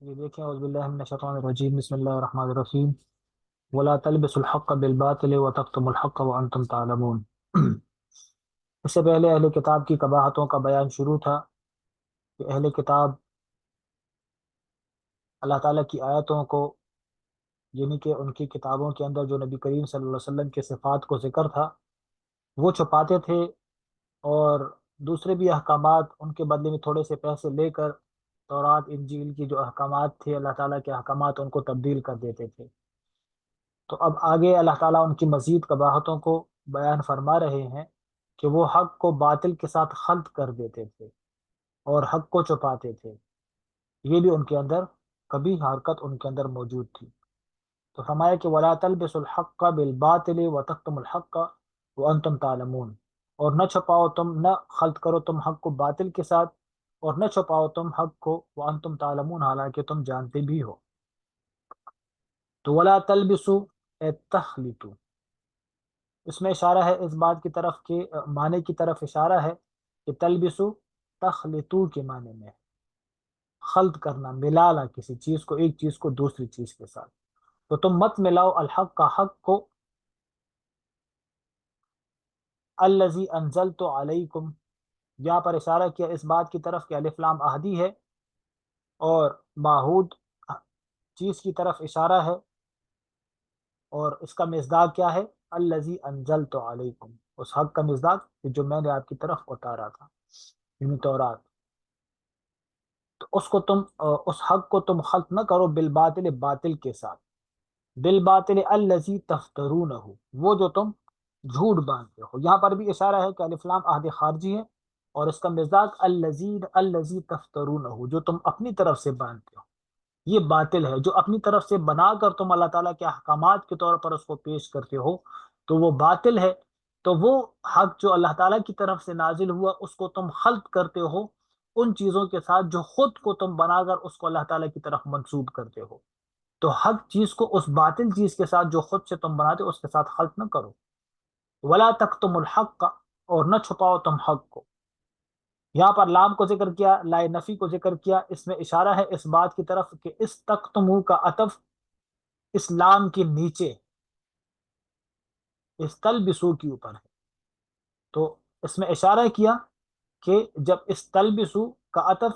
یہ دیکھیں، اعوذ باللہ من الشیطان الرجیم، بسم اللہ الرحمن الرحیم، ولا تلبسوا الحق بالباطل وتکتموا الحق وانتم تعلمون۔ اس سے پہلے اہل کتاب کی قباحتوں کا بیان شروع تھا کہ اہل کتاب اللہ تعالیٰ کی آیتوں کو، یعنی کہ ان کی کتابوں کے اندر جو نبی کریم صلی اللہ علیہ وسلم کے صفات کو ذکر تھا، وہ چھپاتے تھے، اور دوسرے بھی احکامات ان کے بدلے میں تھوڑے سے پیسے لے کر تورات انجیل کی جو احکامات تھے، اللہ تعالیٰ کے احکامات، ان کو تبدیل کر دیتے تھے۔ تو اب آگے اللہ تعالیٰ ان کی مزید قباحتوں کو بیان فرما رہے ہیں کہ وہ حق کو باطل کے ساتھ خلط کر دیتے تھے اور حق کو چھپاتے تھے۔ یہ بھی ان کے اندر کبھی حرکت ان کے اندر موجود تھی۔ تو فرمایا کہ وَلَا تَلْبِسُوا الْحَقَّ بِالْبَاطِلِ وَتَكْتُمُوا الْحَقَّ وَأَنْتُمْ تَعْلَمُونَ، اور نہ چھپاؤ تم، نہ خلط کرو تم حق کو باطل کے ساتھ، اور نہ چھپاؤ تم حق کو، وَأَنْتُمْ تَعْلَمُونَ، حالانکہ تم جانتے بھی ہو۔ تو وَلَا تَلْبِسُوا اے تخلطوا، اس میں اشارہ ہے اس بات کی طرف کہ معنی کی طرف اشارہ ہے کہ تلبسو تخلطو کے معنی میں ہے، خلط کرنا، ملانا کسی چیز کو، ایک چیز کو دوسری چیز کے ساتھ۔ تو تم مت ملاؤ الحق کا حق کو، الذی انزلت علیکم، یہاں پر اشارہ کیا اس بات کی طرف کہ الف لام عہدی ہے، اور معہود چیز کی طرف اشارہ ہے، اور اس کا مصداق کیا ہے؟ الذی انزلت علیکم، اس حق کا مصداق جو میں نے آپ کی طرف اتارا تھا، یعنی تورات۔ تو اس کو تم، اس حق کو تم خلط نہ کرو بالباطل، باطل کے ساتھ، بالباطل الذی تفترونہ، وہ جو تم جھوٹ باندھتے ہو۔ یہاں پر بھی اشارہ ہے کہ الف لام عہد خارجی ہے، اور اس کا مصداق الذی تفترونہ، جو تم اپنی طرف سے باندھتے ہو، یہ باطل ہے۔ جو اپنی طرف سے بنا کر تم اللہ تعالیٰ کے احکامات کے طور پر اس کو پیش کرتے ہو، تو وہ باطل ہے۔ تو وہ حق جو اللہ تعالیٰ کی طرف سے نازل ہوا، اس کو تم خلط کرتے ہو ان چیزوں کے ساتھ جو خود کو تم بنا کر اس کو اللہ تعالیٰ کی طرف منسوب کرتے ہو۔ تو حق چیز کو اس باطل چیز کے ساتھ جو خود سے تم بناتے ہو، اس کے ساتھ خلط نہ کرو۔ ولا تکتموا الحق، اور نہ چھپاؤ تم حق کو۔ یہاں پر لام کو ذکر کیا، لائے نفی کو ذکر کیا، اس میں اشارہ ہے اس بات کی طرف کہ اس تکتمو کا عطف اس لام کے نیچے اس تلبسو کے اوپر ہے۔ تو اس میں اشارہ کیا کہ جب اس تلبسو کا عطف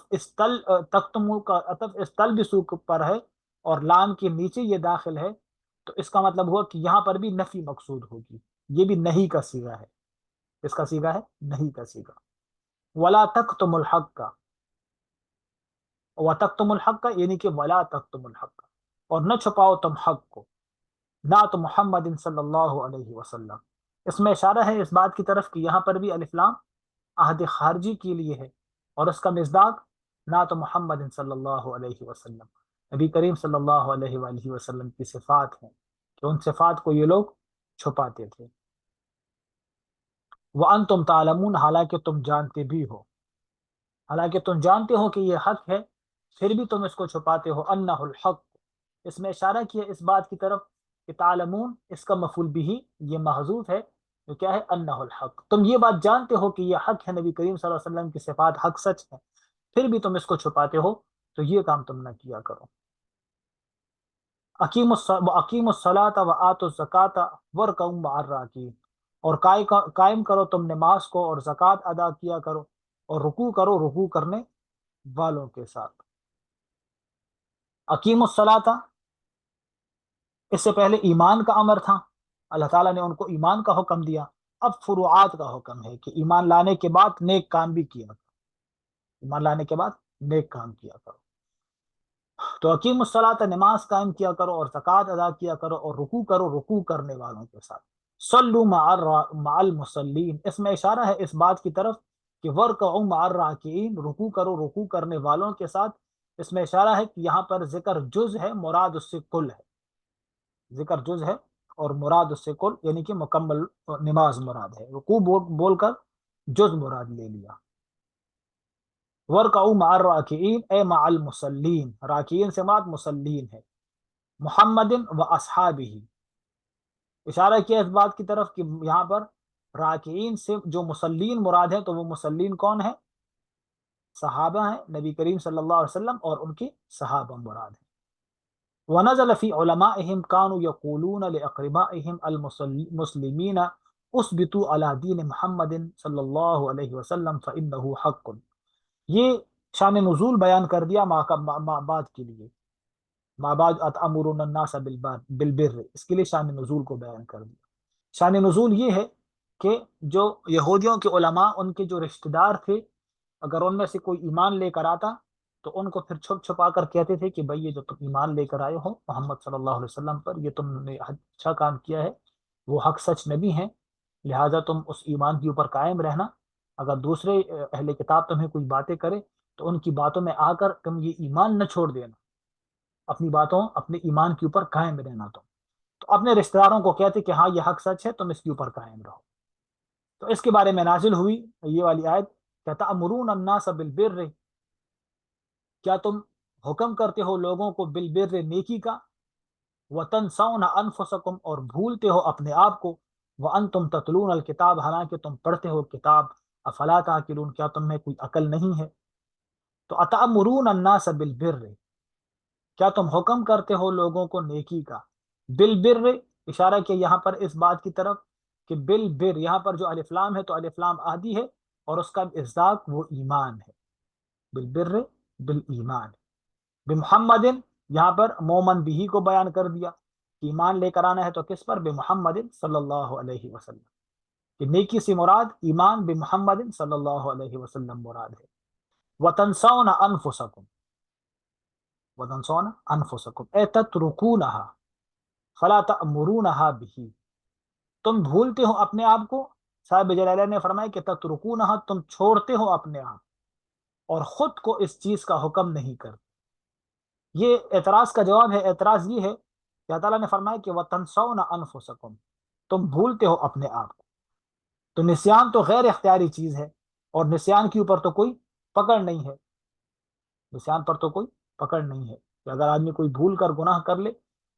تکتمو کا عطف اس تلبسو کے اوپر ہے اور لام کے نیچے یہ داخل ہے، تو اس کا مطلب ہوا کہ یہاں پر بھی نفی مقصود ہوگی۔ یہ بھی نہیں کا صیغہ ہے، اس کا صیغہ ہے نہیں کا صیغہ۔ ولا تکتموا الحق کا، وَتَكْتُمُ الْحَقَّ یعنی کہ وَلَا تَكْتُمُ الْحَقَّ، اور نہ چھپاؤ تم حق کو، نعت محمد صلی اللہ علیہ وسلم۔ اس میں اشارہ ہے اس بات کی طرف کہ یہاں پر بھی الف لام عہد خارجی کے لیے ہے، اور اس کا مصداق نعت محمد صلی اللہ علیہ وسلم، نبی کریم صلی اللہ علیہ وآلہ وسلم کی صفات ہیں، کہ ان صفات کو یہ لوگ چھپاتے تھے۔ وَأَنْتُمْ تَعْلَمُونَ، حالانکہ تم جانتے بھی ہو، حالانکہ تم جانتے ہو کہ یہ حق ہے، پھر بھی تم اس کو چھپاتے ہو۔ انہ الحق، اس میں اشارہ کیا اس بات کی طرف کہ تعلمون، اس کا مفعول بھی یہ محذوف ہے، جو کیا ہے؟ انہ الحق، تم یہ بات جانتے ہو کہ یہ حق ہے، نبی کریم صلی اللہ علیہ وسلم کی صفات حق سچ ہے، پھر بھی تم اس کو چھپاتے ہو، تو یہ کام تم نہ کیا کرو۔ اقیموا الصلاۃ وآتوا الزکاۃ وارکعوا مع الراکعین، اور قائم کرو تم نماز کو، اور زکوٰۃ ادا کیا کرو، اور رکوع کرو رکوع کرنے والوں کے ساتھ۔ اقیم الصلاۃ، اس سے پہلے ایمان کا امر تھا، اللہ تعالیٰ نے ان کو ایمان کا حکم دیا۔ اب فروعات کا حکم ہے کہ ایمان لانے کے بعد نیک کام بھی کیا کرو، ایمان لانے کے بعد نیک کام کیا کرو۔ تو اقیم الصلاۃ، نماز قائم کیا کرو، اور زکوٰۃ ادا کیا کرو، اور رکوع کرو رکوع کرنے والوں کے ساتھ۔ صلوا مع المصلین، اس میں اشارہ ہے اس بات کی طرف کہ ورکعوا مع الراکعین، رکوع کرو رکوع کرنے والوں کے ساتھ۔ اس میں اشارہ ہے کہ یہاں پر ذکر جز ہے، مراد اس سے کل ہے، ذکر جز ہے اور مراد اس سے کل، یعنی کہ مکمل نماز مراد ہے، رکوع بول کر جز مراد لے لیا۔ ورکعوا مع الراکعین اے مع المصلین، راکعین سے مراد مصلین ہے۔ محمد و اصحابہ، اشارہ کیا اس بات کی طرف کہ یہاں پر راکعین سے جو مصلین مراد ہے، تو وہ مصلین کون ہے؟ صحابہ ہیں نبی کریم صلی اللہ علیہ وسلم اور ان کے صحابہ مراد ہیں۔ ونزل فی علمائهم كانوا يقولون لأقربائهم المسلمین اثبتوا على دین محمد صلی اللہ علیہ وسلم فإنه حق۔ یہ شان نزول بیان کر دیا ما بعد کے لیے، ما بعد اتأمرون الناس بالبر، اس کے لیے شان نزول کو بیان کر دیا۔ شان نزول یہ ہے کہ جو یہودیوں کے علماء، ان کے جو رشتہ دار تھے، اگر ان میں سے کوئی ایمان لے کر آتا تو ان کو پھر چھپ چھپا کر کہتے تھے کہ بھئی یہ جو تم ایمان لے کر آئے ہو محمد صلی اللہ علیہ وسلم پر، یہ تم نے اچھا کام کیا ہے، وہ حق سچ نبی ہیں، لہٰذا تم اس ایمان کے اوپر قائم رہنا۔ اگر دوسرے اہل کتاب تمہیں کوئی باتیں کرے تو ان کی باتوں میں آ کر تم یہ ایمان نہ چھوڑ دینا، اپنی باتوں اپنے ایمان کے اوپر قائم رہنا۔ تو اپنے رشتہ داروں کو کہتے کہ ہاں یہ حق سچ ہے، تم اس کے اوپر قائم رہو۔ تو اس کے بارے میں نازل ہوئی یہ والی آیت کہ تأمرون الناس بالبر، کیا تم حکم کرتے ہو لوگوں کو بالبر نیکی کا، وتنسون انفسکم اور بھولتے ہو اپنے آپ کو، وانتم تتلون الکتاب حالانکہ تم پڑھتے ہو کتاب، افلا تعقلون کیا تم میں کوئی عقل نہیں ہے۔ تو اتأمرون الناس بالبر، کیا تم حکم کرتے ہو لوگوں کو نیکی کا، بالبر اشارہ کیا یہاں پر اس بات کی طرف کہ بالبر، یہاں پر جو الف لام ہے تو الف لام عہدی ہے اور اس کا اصداق وہ ایمان ہے، بالبر بالایمان۔ بمحمد یہاں پر مومن بھی کو بیان کر دیا، ایمان لے کر آنا ہے تو کس پر؟ بمحمد صلی اللہ علیہ وسلم، کہ نیکی سے مراد ایمان بمحمد صلی اللہ علیہ وسلم مراد ہے۔ وتنسون انفسکم، وتنسون انفسکم اے تترکونہا فلا تأمرونہا بہ، تم بھولتے ہو اپنے آپ کو، صاحب جلالہ نے فرمایا کہ تترکونہا تم چھوڑتے ہو اپنے آپ اور خود کو اس چیز کا حکم نہیں کرتے۔ یہ اعتراض کا جواب ہے۔ اعتراض یہ ہے کہ اللہ تعالیٰ نے فرمایا کہ وَتَنْسَوْنَ أَنفُسَكُمْ، تم بھولتے ہو اپنے آپ کو۔ تو نسیان تو غیر اختیاری چیز ہے اور نسیان کے اوپر تو کوئی پکڑ نہیں ہے، نسیان پر تو کوئی پکڑ نہیں ہے کہ اگر آدمی کوئی بھول کر گناہ کر لے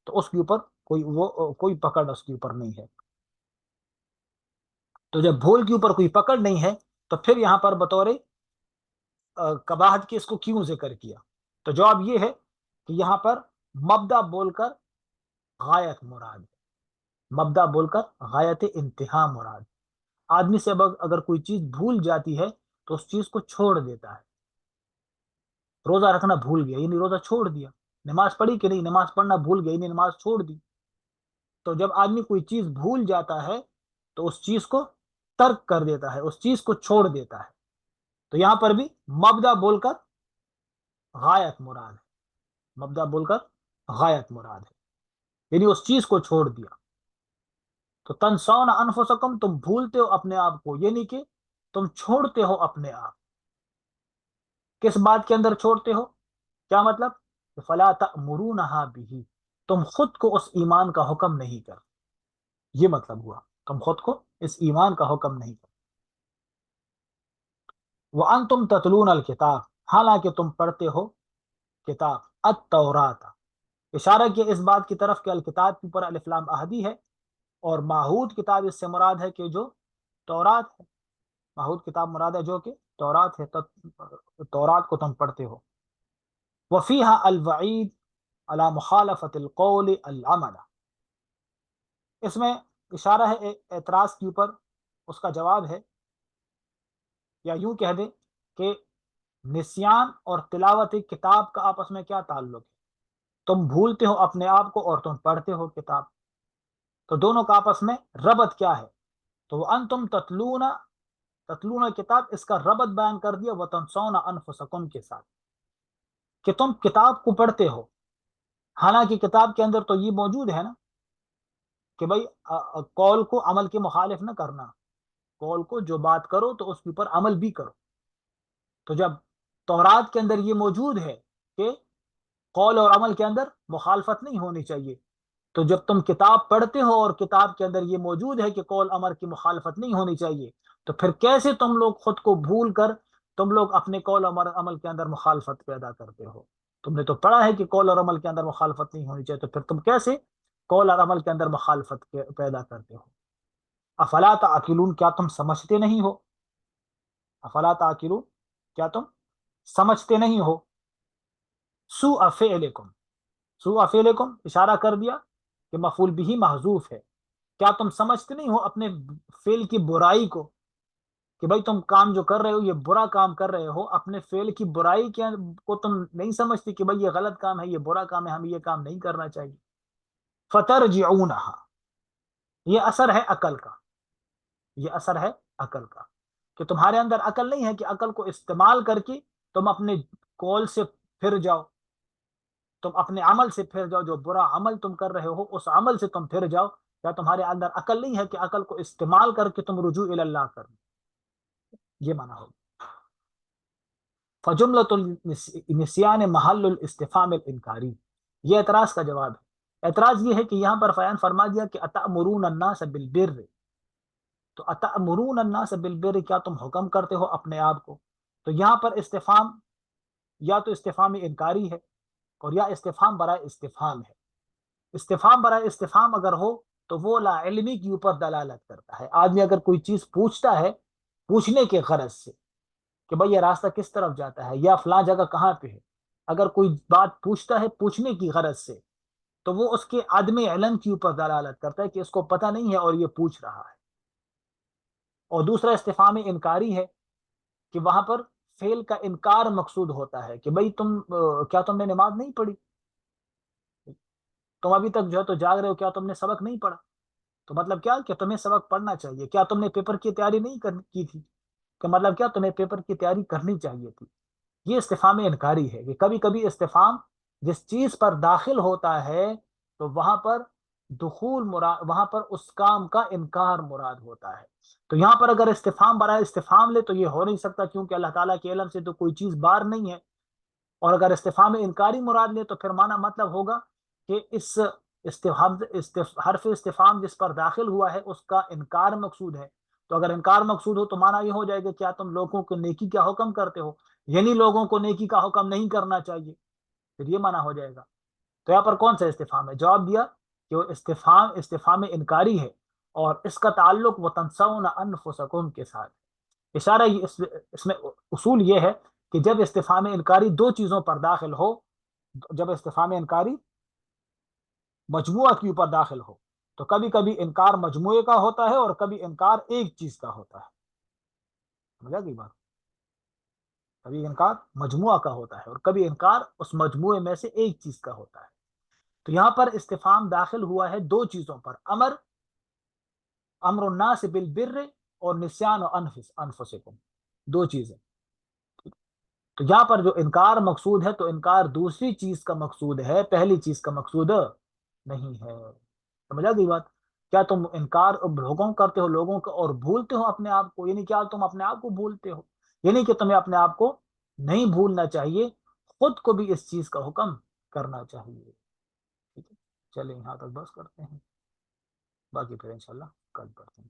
تو اس کے اوپر کوئی پکڑ اس کے اوپر نہیں ہے۔ تو جب بھول کے اوپر کوئی پکڑ نہیں ہے تو پھر یہاں پر بطور کباہت کے اس کو کیوں ذکر کیا؟ تو جواب یہ ہے کہ یہاں پر مبدا بول کر غایت مراد ہے، مبدا بول کر غایت انتہا مراد۔ آدمی سے اگر کوئی چیز بھول جاتی ہے تو اس چیز کو چھوڑ دیتا ہے۔ روزہ رکھنا بھول گیا یعنی روزہ چھوڑ دیا، نماز پڑھی کہ نہیں، نماز پڑھنا بھول گیا یعنی نماز چھوڑ دی۔ تو جب آدمی کوئی چیز بھول جاتا ہے تو اس چیز کو ترک کر دیتا ہے، اس چیز کو چھوڑ دیتا ہے۔ تو یہاں پر بھی مبدا بول کر غایت مراد ہے، مبدا بول کر غایت مراد ہے، یعنی اس چیز کو چھوڑ دیا۔ تو تنسون انفسکم تم بھولتے ہو اپنے آپ کو، یعنی کہ تم چھوڑتے ہو اپنے آپ۔ کس بات کے اندر چھوڑتے ہو؟ کیا مطلب؟ فلا تأمرونہا بہ، تم خود کو اس ایمان کا حکم نہیں کر، یہ مطلب ہوا تم خود کو اس ایمان کا حکم نہیں کر۔ وانتم تتلون الکتاب، حالانکہ تم پڑھتے ہو کتاب، التوراۃ، اشارہ کیا اس بات کی طرف کہ الکتاب کے اوپر الف لام عہدی ہے اور ماحود کتاب اس سے مراد ہے کہ جو تورات ہے، ماحود کتاب مراد ہے جو کہ تورات ہے، تورات کو تم پڑھتے ہو۔ وفیہا الوعید علی مخالفت القول العمل، اس میں اشارہ ہے اعتراض کے اوپر، اس کا جواب ہے، یا یوں کہہ دیں کہ نسیان اور تلاوت کتاب کا آپس میں کیا تعلق ہے؟ تم بھولتے ہو اپنے آپ کو اور تم پڑھتے ہو کتاب، تو دونوں کا آپس میں ربط کیا ہے؟ تو وانتم تتلون، تتلون کتاب، اس کا ربط بیان کر دیا وتنسون انفسکم کے ساتھ، کہ تم کتاب کو پڑھتے ہو، حالانکہ کتاب کے اندر تو یہ موجود ہے نا کہ بھائی قول کو عمل کے مخالف نہ کرنا، قول کو جو بات کرو تو اس کے اوپر عمل بھی کرو۔ تو جب تورات کے اندر یہ موجود ہے کہ قول اور عمل کے اندر مخالفت نہیں ہونی چاہیے، تو جب تم کتاب پڑھتے ہو اور کتاب کے اندر یہ موجود ہے کہ قول عمل کی مخالفت نہیں ہونی چاہیے، تو پھر کیسے تم لوگ خود کو بھول کر تم لوگ اپنے قول اور عمل کے اندر مخالفت پیدا کرتے ہو؟ تم نے تو پڑھا ہے کہ قول اور عمل کے اندر مخالفت نہیں ہونی چاہیے، تو پھر تم کیسے قول اور عمل کے اندر مخالفت پیدا کرتے ہو؟ افلا تعقلون کیا تم سمجھتے نہیں ہو؟ افلا تعقلون کیا تم سمجھتے نہیں ہو، سوء فعلکم، سوء فعلکم اشارہ کر دیا کہ مفعول بھی محذوف ہے، کیا تم سمجھتے نہیں ہو اپنے فعل کی برائی کو، کہ بھائی تم کام جو کر رہے ہو یہ برا کام کر رہے ہو، اپنے فعل کی برائی کو تم نہیں سمجھتے کہ بھائی یہ غلط کام ہے، یہ برا کام ہے، ہمیں یہ کام نہیں کرنا چاہیے. فترجعونها، یہ اثر ہے عقل کا، یہ اثر ہے عقل کا، کہ تمہارے اندر عقل نہیں ہے کہ عقل کو استعمال کر کے تم اپنے قول سے پھر جاؤ، تم اپنے عمل سے پھر جاؤ، جو برا عمل تم کر رہے ہو اس عمل سے تم پھر جاؤ. کیا تمہارے اندر عقل نہیں ہے کہ عقل کو استعمال کر کے تم رجوع الی اللہ کرو؟ یہ معنی ہوگا. فجملۃ النسیان محل الاستفهام الانکاری، یہ اعتراض کا جواب ہے. اعتراض یہ ہے کہ یہاں پر بیان فرما دیا کہ اتأمرون الناس بالبر، تو اتأمرون الناس بالبر کیا تم حکم کرتے ہو اپنے آپ کو، تو یہاں پر استفہام یا تو استفہام انکاری ہے اور یا استفہام برائے استفہام ہے. استفہام برائے استفہام اگر ہو تو وہ لا علمی کے اوپر دلالت کرتا ہے. آدمی اگر کوئی چیز پوچھتا ہے پوچھنے کے غرض سے کہ بھئی یہ راستہ کس طرف جاتا ہے یا فلاں جگہ کہاں پہ ہے، اگر کوئی بات پوچھتا ہے پوچھنے کی غرض سے تو وہ اس کے عدم علم کے اوپر دلالت کرتا ہے کہ اس کو پتہ نہیں ہے اور یہ پوچھ رہا ہے. اور دوسرا استفہام انکاری ہے کہ وہاں پر فعل کا انکار مقصود ہوتا ہے کہ بھئی کیا تم نے نماز نہیں پڑھی، تم ابھی تک جو ہے تو جاگ رہے ہو، کیا تم نے سبق نہیں پڑھا؟ تو مطلب کیا کہ تمہیں سبق پڑھنا چاہیے. کیا تم نے پیپر کی تیاری نہیں کی تھی؟ کہ مطلب کیا تمہیں پیپر کی تیاری کرنی چاہیے تھی. یہ استفہام انکاری ہے کہ کبھی کبھی استفہام جس چیز پر داخل ہوتا ہے تو وہاں پر دخول مراد، وہاں پر اس کام کا انکار مراد ہوتا ہے. تو یہاں پر اگر استفہام برائے استفہام لے تو یہ ہو نہیں سکتا کیونکہ اللہ تعالیٰ کے علم سے تو کوئی چیز باہر نہیں ہے. اور اگر استفہام انکاری مراد لے تو پھر معنی مطلب ہوگا کہ اس حرف استفہام جس پر داخل ہوا ہے اس کا انکار مقصود ہے. تو اگر انکار مقصود ہو تو معنی یہ ہو جائے گا کیا تم لوگوں کو نیکی کا حکم کرتے ہو، یعنی لوگوں کو نیکی کا حکم نہیں کرنا چاہیے، پھر یہ معنی ہو جائے گا. تو یہاں پر کون سا استفہام ہے؟ جواب دیا کہ وہ استفہام انکاری ہے اور اس کا تعلق وتنسون انفسکم کے ساتھ. اشارہ اس میں اصول یہ ہے کہ جب استفہام انکاری دو چیزوں پر داخل ہو، جب استفہام انکاری مجموعہ کے اوپر داخل ہو تو کبھی کبھی انکار مجموعے کا ہوتا ہے اور کبھی انکار ایک چیز کا ہوتا ہے. سمجھا گئی بات؟ کبھی انکار مجموعہ کا ہوتا ہے اور کبھی انکار اس مجموعے میں سے ایک چیز کا ہوتا ہے. تو یہاں پر استفہام داخل ہوا ہے دو چیزوں پر، امر الناس بالبر اور نسیان انفسکم، دو چیزیں. تو یہاں پر جو انکار مقصود ہے تو انکار دوسری چیز کا مقصود ہے، پہلی چیز کا مقصود نہیں ہے. سمجھا گئی بات؟ کیا تم انکار حکم کرتے ہو لوگوں کا اور بھولتے ہو اپنے آپ کو، یعنی کیا تم اپنے آپ کو بھولتے ہو، یعنی کہ تمہیں اپنے آپ کو نہیں بھولنا چاہیے، خود کو بھی اس چیز کا حکم کرنا چاہیے. ٹھیک ہے، چلیں یہاں تک بس کرتے ہیں، باقی پھر انشاءاللہ کل پڑھتے ہیں.